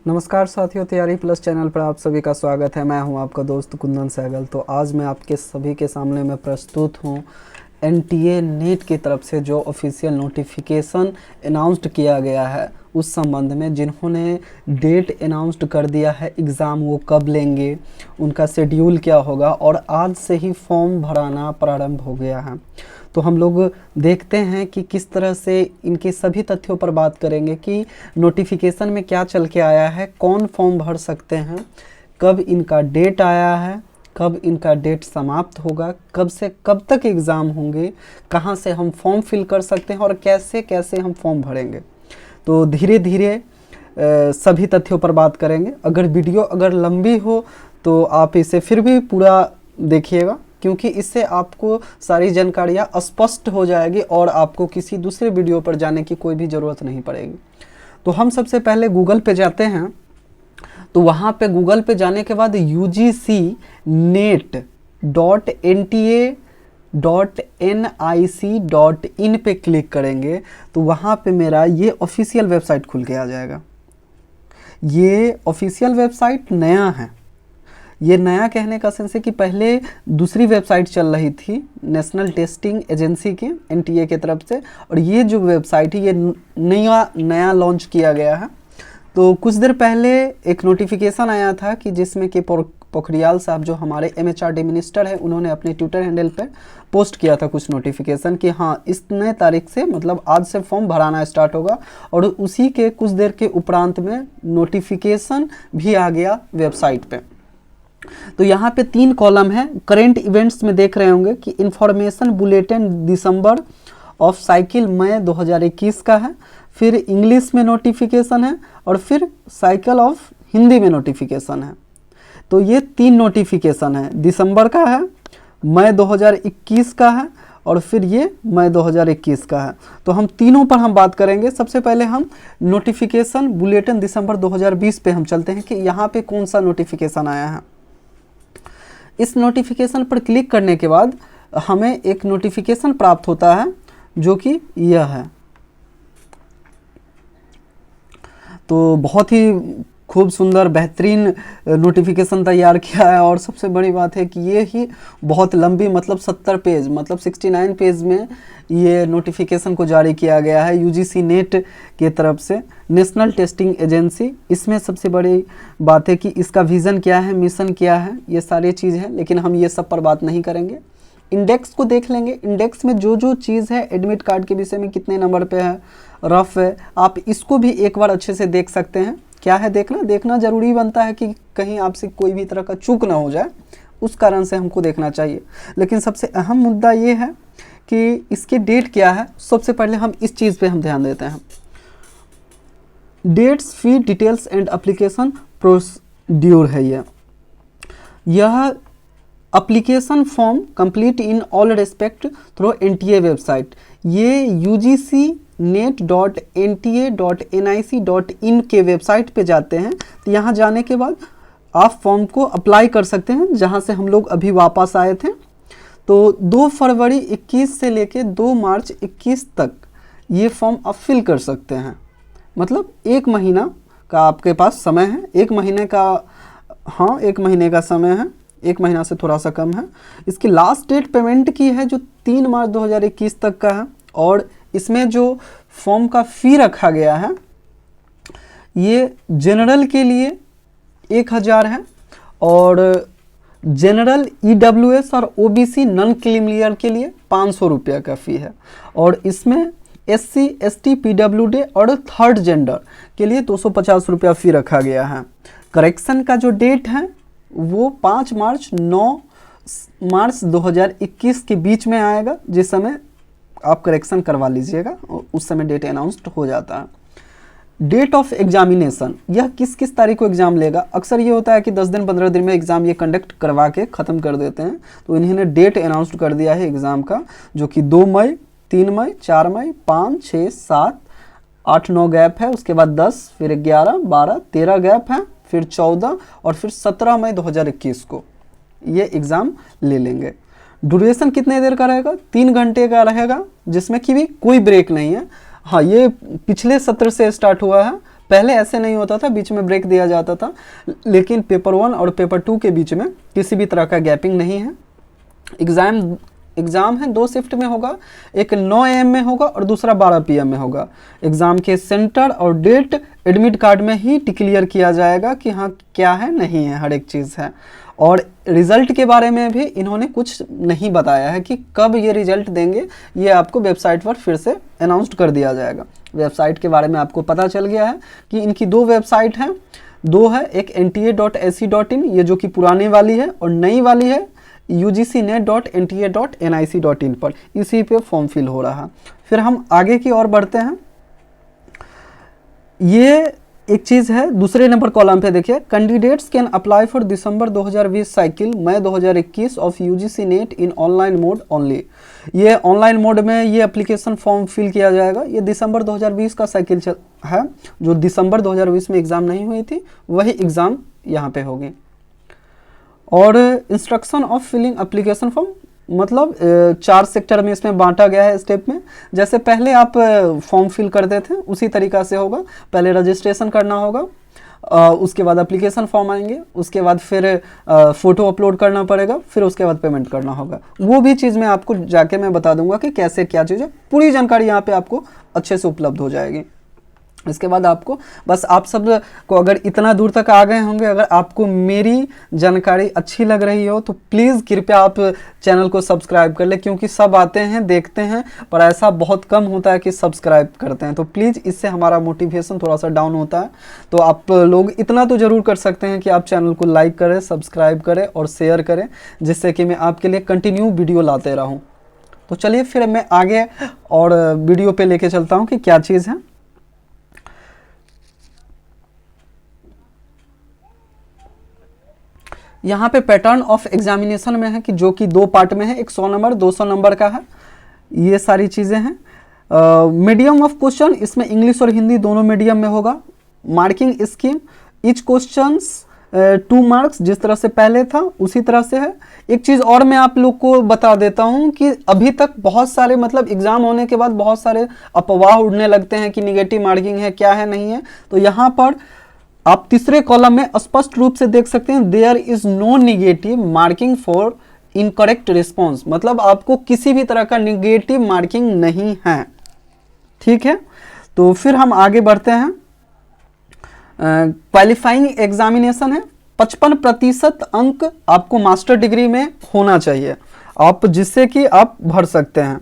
नमस्कार साथियों, तैयारी प्लस चैनल पर आप सभी का स्वागत है। मैं हूं आपका दोस्त कुंदन सहगल। तो आज मैं आपके सभी के सामने में प्रस्तुत हूं एनटीए नीट की तरफ से जो ऑफिशियल नोटिफिकेशन अनाउंस्ड किया गया है उस संबंध में। जिन्होंने डेट अनाउंस्ड कर दिया है एग्ज़ाम वो कब लेंगे, उनका शेड्यूल क्या होगा, और आज से ही फॉर्म भराना प्रारंभ हो गया है। तो हम लोग देखते हैं कि किस तरह से इनके सभी तथ्यों पर बात करेंगे कि नोटिफिकेशन में क्या चल के आया है, कौन फॉर्म भर सकते हैं, कब इनका डेट आया है, कब इनका डेट समाप्त होगा, कब से कब तक एग्ज़ाम होंगे, कहां से हम फॉर्म फिल कर सकते हैं और कैसे कैसे हम फॉर्म भरेंगे। तो धीरे धीरे सभी तथ्यों पर बात करेंगे। अगर वीडियो लंबी हो तो आप इसे फिर भी पूरा देखिएगा, क्योंकि इससे आपको सारी जानकारियाँ स्पष्ट हो जाएगी और आपको किसी दूसरे वीडियो पर जाने की कोई भी ज़रूरत नहीं पड़ेगी। तो हम सबसे पहले गूगल पे जाते हैं। तो वहाँ पे गूगल पे जाने के बाद UGCNET.NIC.in पे क्लिक करेंगे तो वहाँ पे मेरा ये ऑफिशियल वेबसाइट खुल के आ जाएगा। ये ऑफिशियल वेबसाइट नया है। ये नया कहने का सेंस है कि पहले दूसरी वेबसाइट चल रही थी नेशनल टेस्टिंग एजेंसी की एनटीए की तरफ से, और ये जो वेबसाइट है ये नया लॉन्च किया गया है। तो कुछ देर पहले एक नोटिफिकेशन आया था कि जिसमें कि पोखरियाल साहब जो हमारे MHRD मिनिस्टर है उन्होंने अपने ट्विटर हैंडल पर पोस्ट किया था कुछ नोटिफिकेशन कि हाँ इतने तारीख से मतलब आज से फॉर्म भराना स्टार्ट होगा, और उसी के कुछ देर के उपरांत में नोटिफिकेशन भी आ गया वेबसाइट पे। तो यहाँ पे 3 कॉलम है। करेंट इवेंट्स में देख रहे होंगे कि information bulletin December of cycle May 2021 का है, फिर इंग्लिश में नोटिफिकेशन है, और फिर साइकिल ऑफ हिंदी में नोटिफिकेशन है। तो ये 3 नोटिफिकेशन है, दिसंबर का है, मई 2021 का है, और फिर ये मई 2021 का है। तो हम तीनों पर हम बात करेंगे। सबसे पहले हम नोटिफिकेशन बुलेटिन दिसंबर 2020 पे हम चलते हैं कि यहाँ पे कौन सा नोटिफिकेशन आया है। इस नोटिफिकेशन पर क्लिक करने के बाद हमें एक नोटिफिकेशन प्राप्त होता है जो कि यह है। तो बहुत ही खूब सुंदर बेहतरीन नोटिफिकेशन तैयार किया है, और सबसे बड़ी बात है कि ये ही बहुत लंबी मतलब 70 पेज मतलब 69 पेज में ये नोटिफिकेशन को जारी किया गया है UGC नेट के तरफ से, नेशनल टेस्टिंग एजेंसी। इसमें सबसे बड़ी बात है कि इसका विज़न क्या है, मिशन क्या है, ये सारी चीज़ है, लेकिन हम ये सब पर बात नहीं करेंगे। इंडेक्स को देख लेंगे। इंडेक्स में जो जो चीज़ है, एडमिट कार्ड के विषय में कितने नंबर पे है, रफ है, आप इसको भी एक बार अच्छे से देख सकते हैं। क्या है देखना ज़रूरी बनता है कि कहीं आपसे कोई भी तरह का चूक ना हो जाए, उस कारण से हमको देखना चाहिए। लेकिन सबसे अहम मुद्दा ये है कि इसके डेट क्या है। सबसे पहले हम इस चीज़ पे हम ध्यान देते हैं। Dates, fee details and application procedure है यह application form complete in all respect through NTA website. ये UGCNET.NTA.NIC.in के वेबसाइट पे जाते हैं। तो यहाँ जाने के बाद आप फॉर्म को अप्लाई कर सकते हैं, जहाँ से हम लोग अभी वापस आए थे। तो 2 फरवरी 21 से लेके 2 मार्च 21 तक ये फॉर्म आप फिल कर सकते हैं। मतलब 1 महीना का आपके पास समय है। 1 महीने का, हाँ 1 महीने का समय है, 1 महीना से थोड़ा सा कम है। इसकी लास्ट डेट पेमेंट की है जो 3 मार्च 2021 तक का है, और इसमें जो फॉर्म का फ़ी रखा गया है ये जनरल के लिए 1000 है, और जनरल EWS और OBC नॉन क्रीमिलियर के लिए 500 रुपये का फ़ी है, और इसमें SC ST PWD और थर्ड जेंडर के लिए 250 रुपया फ़ी रखा गया है। करेक्शन का जो डेट है वो 5 मार्च 9 मार्च 2021 के बीच में आएगा, जिस समय आप करेक्शन करवा लीजिएगा, उस समय डेट अनाउंस्ड हो जाता है। डेट ऑफ एग्जामिनेशन, यह किस किस तारीख को एग्ज़ाम लेगा। अक्सर ये होता है कि 10 दिन 15 दिन में एग्ज़ाम ये कंडक्ट करवा के ख़त्म कर देते हैं। तो इन्होंने डेट अनाउंस्ड कर दिया है एग्ज़ाम का, जो कि 2 मई, 3 मई, 4 मई, 5, 6, 7, 8, 9 गैप है, उसके बाद 10, फिर 11, 12, 13 गैप है, फिर 14 और फिर 17 मई 2021 को ये एग्ज़ाम ले लेंगे। ड्यूरेशन कितने देर का रहेगा? 3 घंटे का रहेगा, जिसमें कि भी कोई ब्रेक नहीं है। हाँ, ये पिछले सत्र से स्टार्ट हुआ है, पहले ऐसे नहीं होता था, बीच में ब्रेक दिया जाता था, लेकिन पेपर 1 और पेपर 2 के बीच में किसी भी तरह का गैपिंग नहीं है। एग्ज़ाम है 2 शिफ्ट में होगा, एक 9 AM में होगा और दूसरा 12 PM में होगा। एग्ज़ाम के सेंटर और डेट एडमिट कार्ड में ही डिक्लेयर किया जाएगा कि हाँ क्या है नहीं है, हर एक चीज़ है। और रिज़ल्ट के बारे में भी इन्होंने कुछ नहीं बताया है कि कब ये रिज़ल्ट देंगे, ये आपको वेबसाइट पर फिर से अनाउंस कर दिया जाएगा। वेबसाइट के बारे में आपको पता चल गया है कि इनकी 2 वेबसाइट हैं, 2 है, एक nta.ac.in ये जो कि पुरानी वाली है, और नई वाली है ugcnet.nta.nic.in पर, इसी पे फॉर्म फिल हो रहा है। फिर हम आगे की ओर बढ़ते हैं। ये एक चीज़ है दूसरे नंबर कॉलम पे, देखिए candidates can apply for December 2020 cycle May 2021 of UGC NET in online mode only. ये ऑनलाइन मोड में ये एप्लीकेशन फॉर्म फिल किया जाएगा। ये दिसंबर 2020 का साइकिल है, जो दिसंबर 2020 में एग्ज़ाम नहीं हुई थी वही एग्ज़ाम यहाँ पे होगी। और instruction of filling application form, मतलब 4 सेक्टर में इसमें बांटा गया है स्टेप में। जैसे पहले आप फॉर्म फिल करते थे उसी तरीक़ा से होगा। पहले रजिस्ट्रेशन करना होगा, उसके बाद एप्लीकेशन फॉर्म आएंगे, उसके बाद फिर फ़ोटो अपलोड करना पड़ेगा, फिर उसके बाद पेमेंट करना होगा। वो भी चीज़ मैं आपको जाके मैं बता दूंगा कि कैसे क्या चीज़ है, पूरी जानकारी यहाँ पे आपको अच्छे से उपलब्ध हो जाएगी। इसके बाद आपको बस, आप सब को अगर इतना दूर तक आ गए होंगे, अगर आपको मेरी जानकारी अच्छी लग रही हो तो प्लीज़ कृपया आप चैनल को सब्सक्राइब कर ले, क्योंकि सब आते हैं देखते हैं पर ऐसा बहुत कम होता है कि सब्सक्राइब करते हैं। तो प्लीज़, इससे हमारा मोटिवेशन थोड़ा सा डाउन होता है। तो आप लोग इतना तो ज़रूर कर सकते हैं कि आप चैनल को लाइक करें, सब्सक्राइब करें और शेयर करें, जिससे कि मैं आपके लिए कंटिन्यू वीडियो लाते रहूँ। तो चलिए फिर मैं आगे और वीडियो पे लेके चलता हूँ कि क्या चीज़ है। यहाँ पे पैटर्न ऑफ एग्जामिनेशन में है कि जो कि 2 पार्ट में है, एक 100 नंबर 200 नंबर का है। ये सारी चीज़ें हैं। मीडियम ऑफ क्वेश्चन, इसमें इंग्लिश और हिंदी दोनों मीडियम में होगा। Marking scheme, each questions 2 marks, जिस तरह से पहले था उसी तरह से है। एक चीज़ और मैं आप लोग को बता देता हूँ कि अभी तक बहुत सारे, मतलब एग्ज़ाम होने के बाद बहुत सारे अफवाह उड़ने लगते हैं कि निगेटिव मार्किंग है, क्या है नहीं है। तो यहाँ पर आप तीसरे कॉलम में स्पष्ट रूप से देख सकते हैं, there is no negative marking for incorrect response, मतलब आपको किसी भी तरह का निगेटिव मार्किंग नहीं है। ठीक है, तो फिर हम आगे बढ़ते हैं। क्वालिफाइंग एग्जामिनेशन है, 55% अंक आपको मास्टर डिग्री में होना चाहिए, आप जिससे कि आप भर सकते हैं।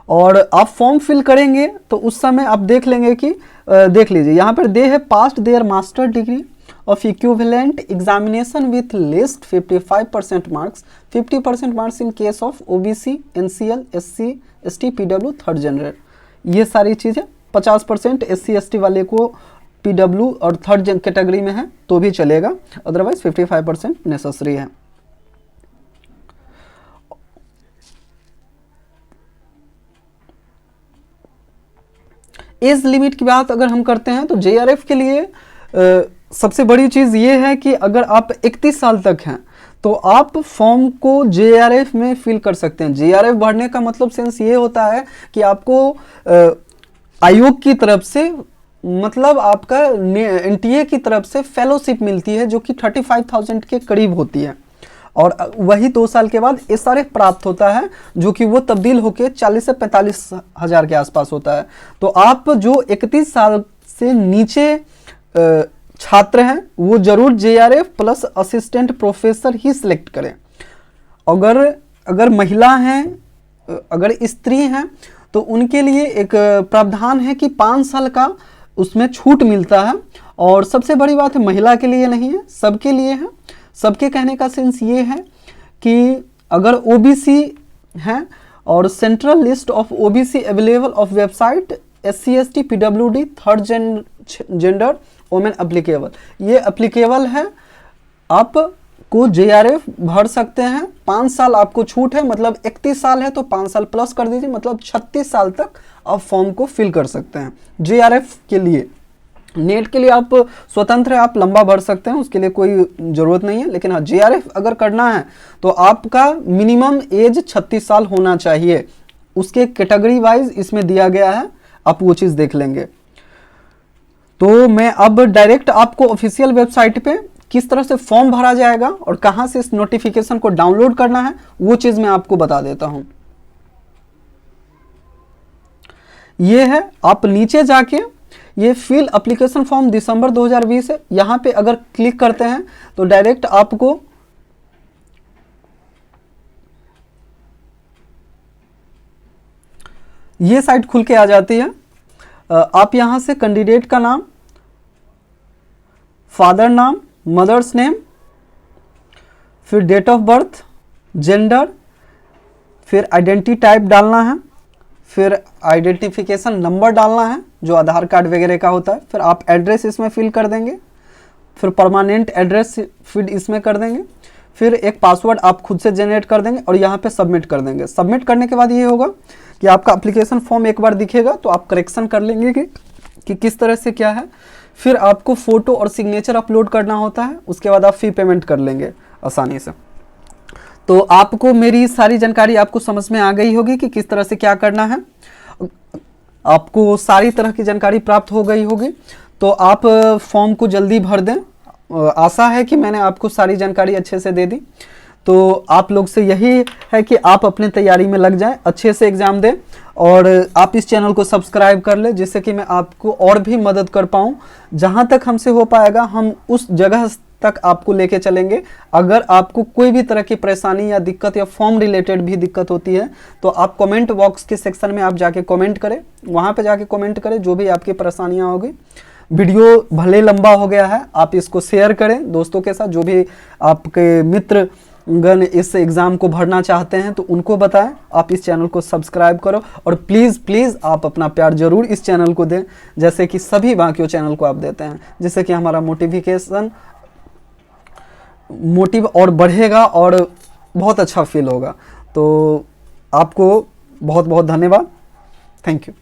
और आप फॉर्म फिल करेंगे तो उस समय आप देख लेंगे कि देख लीजिए यहाँ पर दे है passed their master degree of equivalent examination with least 55% marks, 50% marks in case of OBC, NCL, SC, ST, PW, third general. ये सारी चीज़ें 50% एससी एसटी वाले को पीडब्ल्यू और थर्ड कैटेगरी में है तो भी चलेगा, अदरवाइज 55% नेसेसरी है। एज लिमिट की बात अगर हम करते हैं तो जेआरएफ के लिए सबसे बड़ी चीज़ ये है कि अगर आप 31 साल तक हैं तो आप फॉर्म को जेआरएफ में फिल कर सकते हैं। जेआरएफ भरने का मतलब सेंस ये होता है कि आपको आयोग की तरफ से, मतलब आपका एनटीए की तरफ से फेलोशिप मिलती है जो कि 35,000 के करीब होती है, और वही 2 साल के बाद एसआरएफ प्राप्त होता है जो कि वो तब्दील होकर 40 से 45 हज़ार के आसपास होता है। तो आप जो 31 साल से नीचे छात्र हैं वो जरूर जेआरएफ प्लस असिस्टेंट प्रोफेसर ही सिलेक्ट करें। अगर महिला हैं, अगर स्त्री हैं तो उनके लिए एक प्रावधान है कि 5 साल का उसमें छूट मिलता है। और सबसे बड़ी बात है, महिला के लिए नहीं है, सबके लिए है। सबके कहने का सेंस ये है कि अगर ओबीसी हैं और central list of OBC available of website SC ST PWD third gender women applicable, ये एप्लीकेबल है, आपको जेआरएफ भर सकते हैं। 5 साल आपको छूट है, मतलब 31 साल है तो 5 साल प्लस कर दीजिए, मतलब 36 साल तक आप फॉर्म को फिल कर सकते हैं जेआरएफ के लिए। नेट के लिए आप स्वतंत्र है, आप लंबा भर सकते हैं, उसके लिए कोई ज़रूरत नहीं है। लेकिन हाँ, जेआरएफ अगर करना है तो आपका मिनिमम एज 36 साल होना चाहिए। उसके कैटेगरी वाइज इसमें दिया गया है, आप वो चीज़ देख लेंगे। तो मैं अब डायरेक्ट आपको ऑफिशियल वेबसाइट पे किस तरह से फॉर्म भरा जाएगा और कहाँ से इस नोटिफिकेशन को डाउनलोड करना है वो चीज़ मैं आपको बता देता हूँ। ये है, आप नीचे जाके ये फिल एप्लीकेशन फॉर्म दिसंबर 2020 है, यहाँ पे अगर क्लिक करते हैं तो डायरेक्ट आपको ये साइट खुल के आ जाती है। आप यहाँ से कैंडिडेट का नाम, फादर नाम, मदर्स नेम, फिर डेट ऑफ बर्थ, जेंडर, फिर आइडेंटिटी टाइप डालना है, फिर आइडेंटिफिकेशन नंबर डालना है जो आधार कार्ड वगैरह का होता है, फिर आप एड्रेस इसमें फिल कर देंगे, फिर परमानेंट एड्रेस फिल इसमें कर देंगे, फिर एक पासवर्ड आप खुद से जनरेट कर देंगे और यहाँ पे सबमिट कर देंगे। सबमिट करने के बाद ये होगा कि आपका एप्लीकेशन फॉर्म एक बार दिखेगा तो आप करेक्शन कर लेंगे कि किस तरह से क्या है। फिर आपको फ़ोटो और सिग्नेचर अपलोड करना होता है, उसके बाद आप फी पेमेंट कर लेंगे आसानी से। तो आपको मेरी सारी जानकारी आपको समझ में आ गई होगी कि किस तरह से क्या करना है, आपको सारी तरह की जानकारी प्राप्त हो गई होगी। तो आप फॉर्म को जल्दी भर दें। आशा है कि मैंने आपको सारी जानकारी अच्छे से दे दी। तो आप लोग से यही है कि आप अपने तैयारी में लग जाएं, अच्छे से एग्ज़ाम दें और आप इस चैनल को सब्सक्राइब कर लें जिससे कि मैं आपको और भी मदद कर पाऊँ। जहाँ तक हमसे हो पाएगा हम उस जगह तक आपको लेके चलेंगे। अगर आपको कोई भी तरह की परेशानी या दिक्कत या फॉर्म रिलेटेड भी दिक्कत होती है तो आप कमेंट बॉक्स के सेक्शन में आप जाके कमेंट करें, वहाँ पे जाके कमेंट करें जो भी आपकी परेशानियाँ होगी। वीडियो भले लंबा हो गया है, आप इसको शेयर करें दोस्तों के साथ, जो भी आपके मित्र गण इस एग्ज़ाम को भरना चाहते हैं तो उनको बताएं। आप इस चैनल को सब्सक्राइब करो और प्लीज़ आप अपना प्यार ज़रूर इस चैनल को दें जैसे कि सभी बाकियों चैनल को आप देते हैं, जिससे कि हमारा मोटिव और बढ़ेगा और बहुत अच्छा फील होगा। तो आपको बहुत बहुत धन्यवाद। Thank you.